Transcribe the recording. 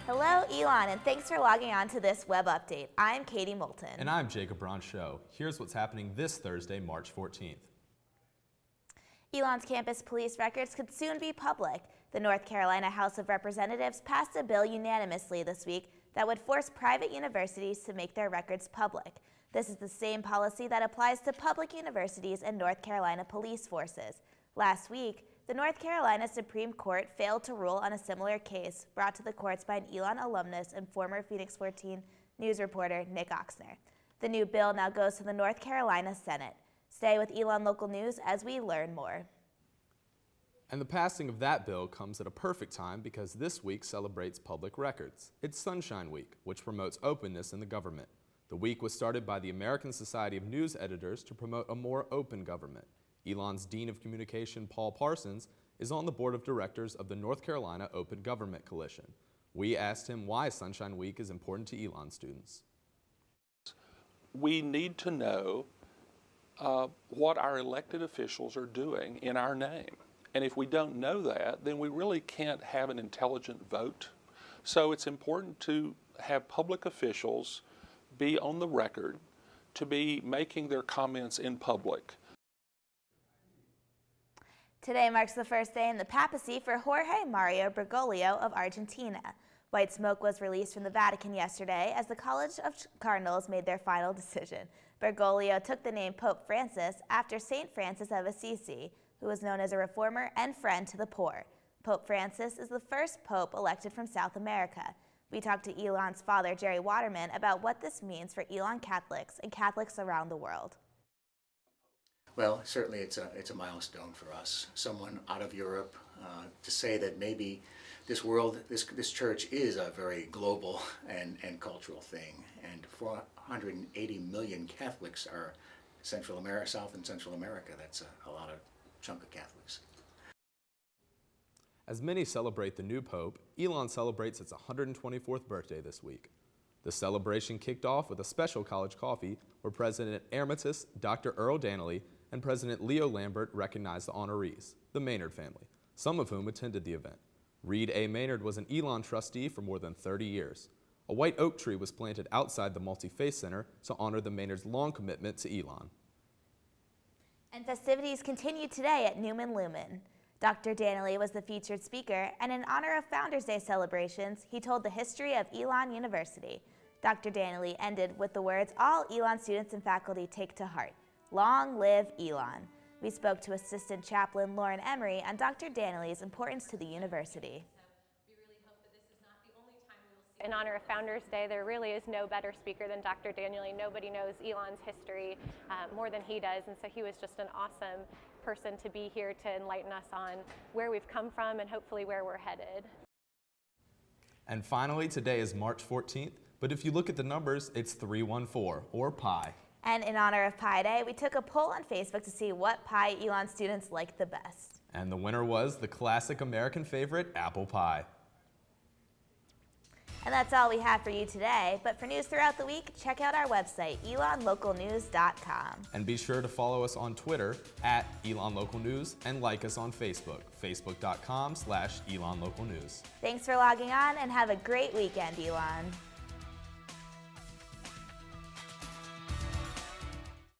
Hello, Elon, and thanks for logging on to this web update. I'm Katie Moulton. And I'm Jacob Branchaud. Here's what's happening this Thursday, March 14th. Elon's campus police records could soon be public. The North Carolina House of Representatives passed a bill unanimously this week that would force private universities to make their records public. This is the same policy that applies to public universities and North Carolina police forces. Last week, the North Carolina Supreme Court failed to rule on a similar case brought to the courts by an Elon alumnus and former Phoenix 14 news reporter Nick Oxner. The new bill now goes to the North Carolina Senate. Stay with Elon Local News as we learn more. And the passing of that bill comes at a perfect time because this week celebrates public records. It's Sunshine Week, which promotes openness in the government. The week was started by the American Society of News Editors to promote a more open government. Elon's Dean of Communication, Paul Parsons, is on the board of directors of the North Carolina Open Government Coalition. We asked him why Sunshine Week is important to Elon students. We need to know what our elected officials are doing in our name. And if we don't know that, then we really can't have an intelligent vote. So it's important to have public officials be on the record, to be making their comments in public. Today marks the first day in the papacy for Jorge Mario Bergoglio of Argentina. White smoke was released from the Vatican yesterday as the College of Cardinals made their final decision. Bergoglio took the name Pope Francis after St. Francis of Assisi, who was known as a reformer and friend to the poor. Pope Francis is the first pope elected from South America. We talked to Elon's father, Jerry Waterman, about what this means for Elon Catholics and Catholics around the world. Well, certainly it's a milestone for us. Someone out of Europe to say that maybe this world, this church is a very global and cultural thing, and 480 million Catholics are South and Central America. That's a lot of chunk of Catholics. As many celebrate the new pope, Elon celebrates its 124th birthday this week. The celebration kicked off with a special college coffee where President Emeritus Dr. Earl Danley and President Leo Lambert recognized the honorees, the Maynard family, some of whom attended the event. Reed A. Maynard was an Elon trustee for more than 30 years. A white oak tree was planted outside the Multi-Faith Center to honor the Maynard's long commitment to Elon. And festivities continue today at Newman Lumen. Dr. Danley was the featured speaker, and in honor of Founders Day celebrations, he told the history of Elon University. Dr. Danley ended with the words all Elon students and faculty take to heart: long live Elon. We spoke to Assistant Chaplain Lauren Emery on Dr. Danley's importance to the university. In honor of Founders Day, there really is no better speaker than Dr. Danley. Nobody knows Elon's history more than he does, and so he was just an awesome person to be here to enlighten us on where we've come from and hopefully where we're headed. And finally, today is March 14th, but if you look at the numbers, it's 314, or pi. And in honor of Pi Day, we took a poll on Facebook to see what pie Elon students liked the best. And the winner was the classic American favorite, apple pie. And that's all we have for you today. But for news throughout the week, check out our website, elonlocalnews.com. And be sure to follow us on Twitter at ElonLocalNews and like us on Facebook, facebook.com/ElonLocalNews. Thanks for logging on and have a great weekend, Elon.